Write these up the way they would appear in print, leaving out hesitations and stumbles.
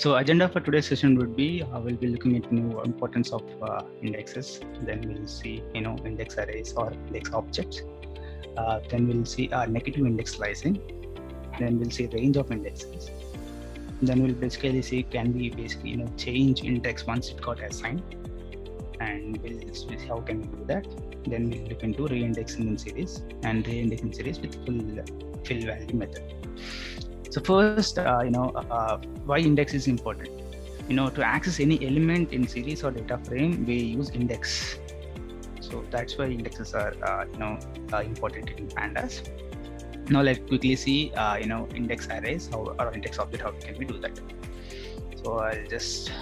So agenda for today's session would be we'll be looking at importance of indexes. Then we'll see index arrays or index objects. Then we'll see negative index slicing. Then we'll see range of indexes. Then we'll basically see can we basically change index once it got assigned, and we'll see how can we do that. Then we'll look into reindexing in series and reindexing series with fill value method. So first, why index is important. To access any element in series or data frame, we use index. So that's why indexes are, important in pandas. Now let's quickly see, index arrays or index object. How can we do that? So I'll just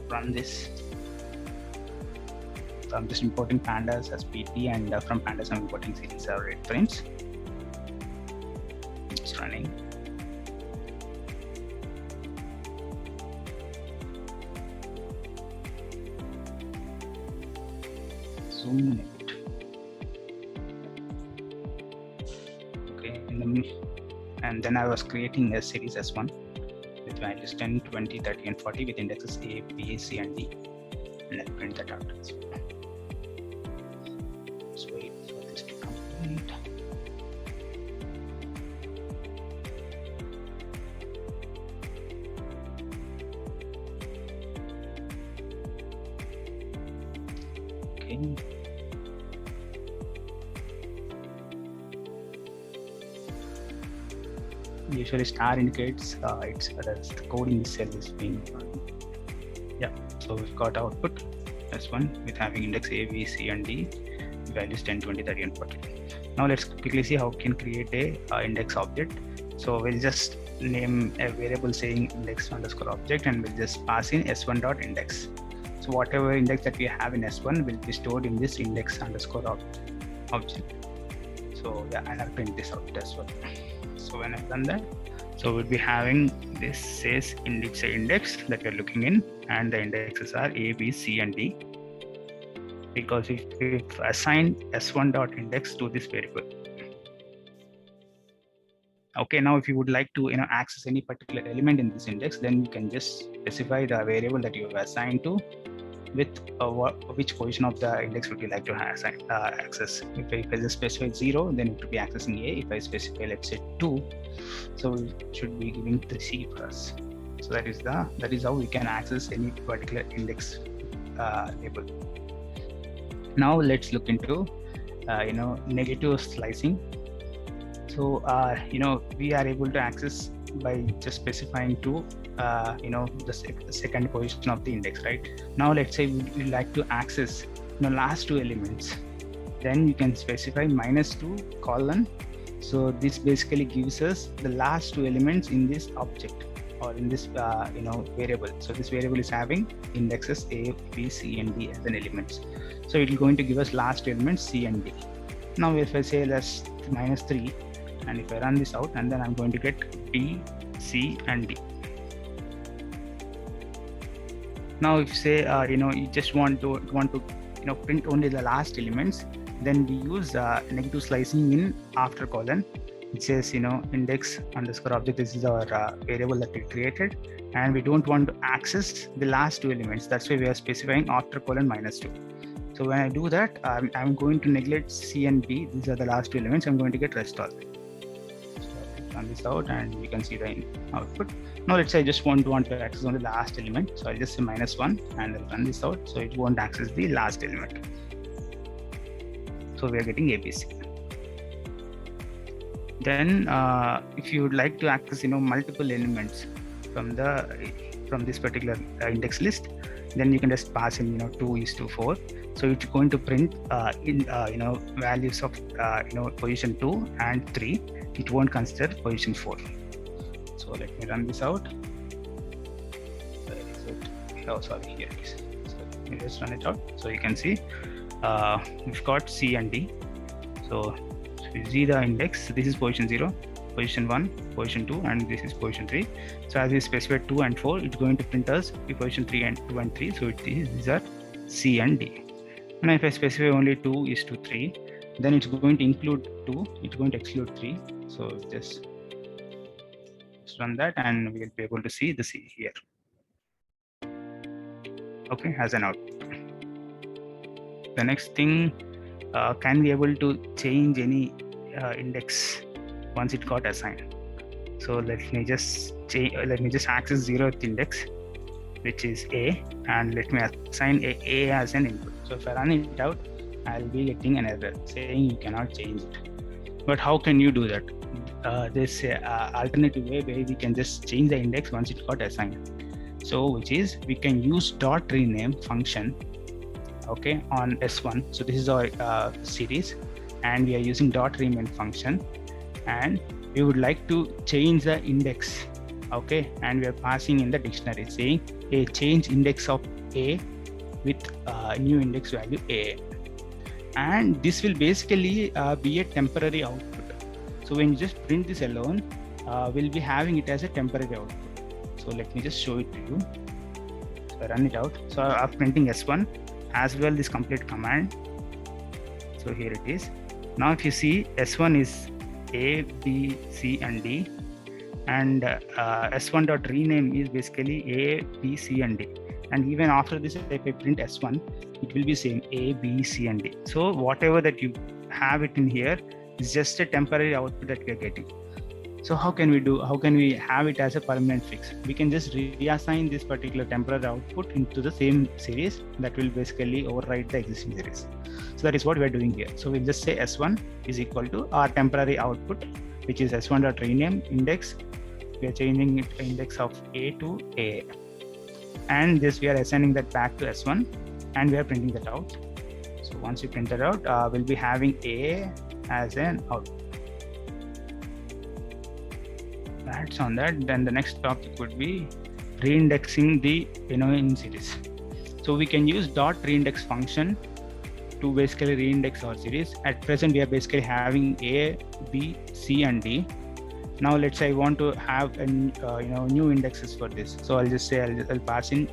run this. So I'm just importing pandas as PT, and from pandas I'm importing series or rate frames. It's running. Zoom it. Okay, and then I was creating a series S1 with values 10, 20, 30, and 40 with indexes A, B, C, and D, and I'll print that out. Let's wait for this to complete. Okay. Usually star indicates the code in this cell is being so we've got output S1 with having index A, B, C, and D, values 10, 20, 30, and 40. Now let's quickly see how we can create a index object. So we'll just name a variable saying index underscore object, and we'll just pass in s1.index. So whatever index that we have in S1 will be stored in this index underscore object. So and I'll print this out as well. So when I've done that, so we'll be having this says index that we're looking in, and the indexes are A, B, C, and D, because we've assigned s1.index to this variable. Okay, now if you would like to access any particular element in this index, then you can just specify the variable that you have assigned to with which position of the index would you like to access. If I just specify 0, then it will be accessing A. If I specify, let's say 2, so we should be giving the C for us. So that is how we can access any particular index label. Now let's look into negative slicing. So we are able to access by just specifying to the second position of the index, right? Now let's say we like to access last two elements, then you can specify -2 colon. So this basically gives us the last two elements in this object or in this variable. So this variable is having indexes A, B, C, and D as an elements. So it is going to give us last elements C and D. Now if I say that's -3, and if I run this out, and then I'm going to get B, C, and D. Now if say you just want to print only the last elements, then we use negative slicing in after colon. It says index underscore object. This is our variable that we created, and we don't want to access the last two elements. That's why we are specifying after colon -2. So when I do that, I'm going to neglect C and B. These are the last two elements. I'm going to get rest all. Run this out, and you can see the output. Now let's say I just want to access only the last element, so I'll just say -1 and I'll run this out, so it won't access the last element. So we are getting ABC. Then if you would like to access multiple elements from this particular index list, then you can just pass in 2:4. So it's going to print values of position 2 and 3. It won't consider position 4. So let me run this out. Where is it? Oh, sorry, here it is. So let me just run it out. So you can see we've got C and D. So you see the index. This is position 0, position 1, position 2, and this is position 3. So as we specified 2 and 4, it's going to print us position 2 and 3. So these are C and D. And if I specify only 2:3, then it's going to include 2, it's going to exclude 3. So just Just run that and we'll be able to see the C here. Okay, as an output. The next thing, can we able to change any index once it got assigned? So let me just access 0th index, which is A, and let me assign A as an input. So if I run it out, I'll be getting an error saying you cannot change it. But how can you do that? There's an alternative way where we can just change the index once it got assigned. So which is we can use dot rename function, okay, on S1. So this is our series, and we are using dot rename function, and we would like to change the index, okay, and we are passing in the dictionary saying a change index of A with new index value A, and this will basically be a temporary output. So when you just print this alone, we'll be having it as a temporary output. So let me just show it to you. So I run it out. So I'm printing S1 as well this complete command. So here it is. Now if you see, S1 is A, B, C, and D, and S1 dot rename is basically A, B, C, and D. And even after this, if I print S1, it will be same A, B, C, and D. So whatever that you have it in here is just a temporary output that we are getting. So how can we have it as a permanent fix? We can just reassign this particular temporary output into the same series that will basically override the existing series. So that is what we are doing here. So we'll just say S1 is equal to our temporary output, which is S1.rename index. We are changing it index of A to A. And this we are assigning that back to S1, and we are printing that out. So once you print that out, we'll be having A as an output. That's on that. Then the next topic would be reindexing the in series. So we can use dot reindex function to basically reindex our series. At present, we are basically having A, B, C, and D. Now let's say I want to have a new indexes for this. So I'll just say I'll pass in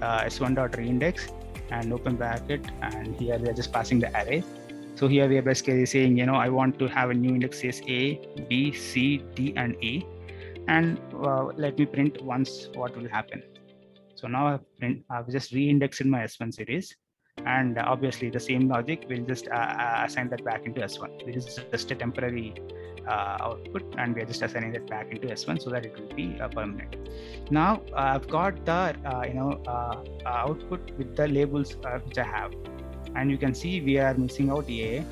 S1.reindex and open bracket, and here we are just passing the array. So here we are basically saying I want to have a new index is A, B, C, D, and E. And let me print once what will happen. So now I've just re-indexed my S1 series, and obviously the same logic will just assign that back into S1. This is just a temporary output, and we are just assigning that back into S1 so that it will be permanent. Now I've got the output with the labels which I have, and you can see we are missing out A,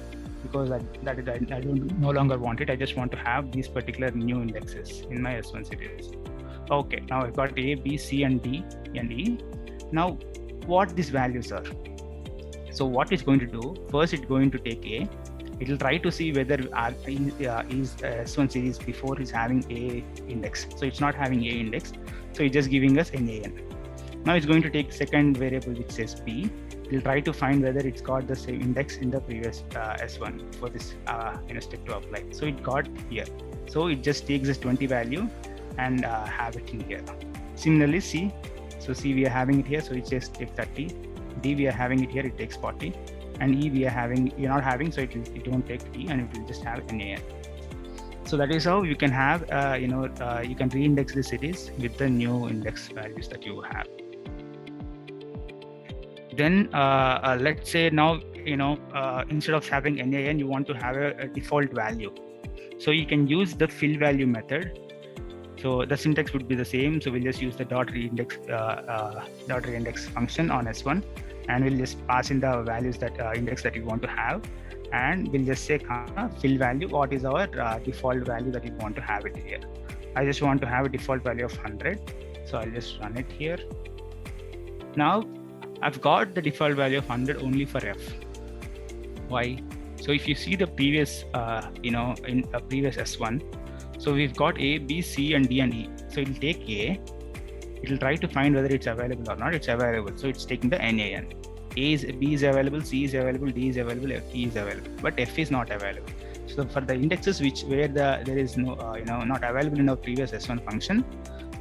because I don't no longer want it. I just want to have these particular new indexes in my S1 series. Okay, now I've got A, B, C, and D and E. Now what these values are. So what it's going to do, first it's going to take A. It will try to see whether is S1 series before is having A index. So it's not having A index. So it's just giving us NaN. Now it's going to take second variable which says B. We'll try to find whether it's got the same index in the previous S1 for this step to apply. So it got here. So it just takes this 20 value and have it in here. Similarly, C. So C we are having it here, so it just takes 30. D we are having it here, it takes 40. And E we are not having, so it won't take E, and it will just have NaN. So that is how you can have you can reindex the series with the new index values that you have. Then let's say now instead of having NaN, you want to have a default value. So you can use the fill value method. So the syntax would be the same. So we'll just use the dot reindex function on S1, and we'll just pass in the values that index that you want to have, and we'll just say fill value. What is our default value that you want to have it here? I just want to have a default value of 100. So I'll just run it here. Now I've got the default value of 100 only for F. Why? So if you see the previous, in a previous S1, so we've got A, B, C, and D, and E. So it'll take A, it'll try to find whether it's available or not. It's available, so it's taking the NaN. B is available, C is available, D is available, E is available, but F is not available. So for the indexes where there is no, not available in our previous S1 function,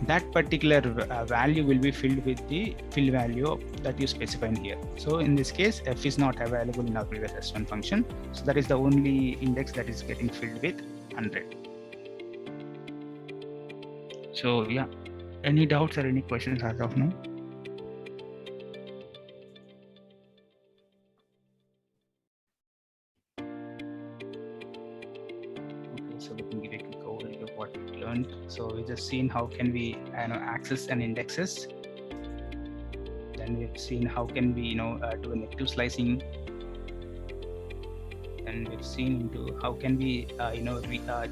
that particular value will be filled with the fill value that you specify in here. So in this case, F is not available in our previous S1 function. So that is the only index that is getting filled with 100. So yeah, any doubts or any questions as of now? Okay, so let me give a quick overview of what we learned. So we just seen how can we access and indexes. Then we've seen how can we do a negative slicing. And we've seen into how can we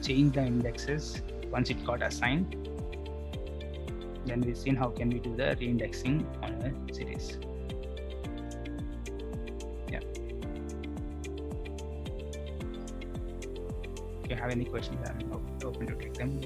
change the indexes once it got assigned. Then we've seen how can we do the reindexing on a series. Yeah. If you have any questions, I'm open to take them.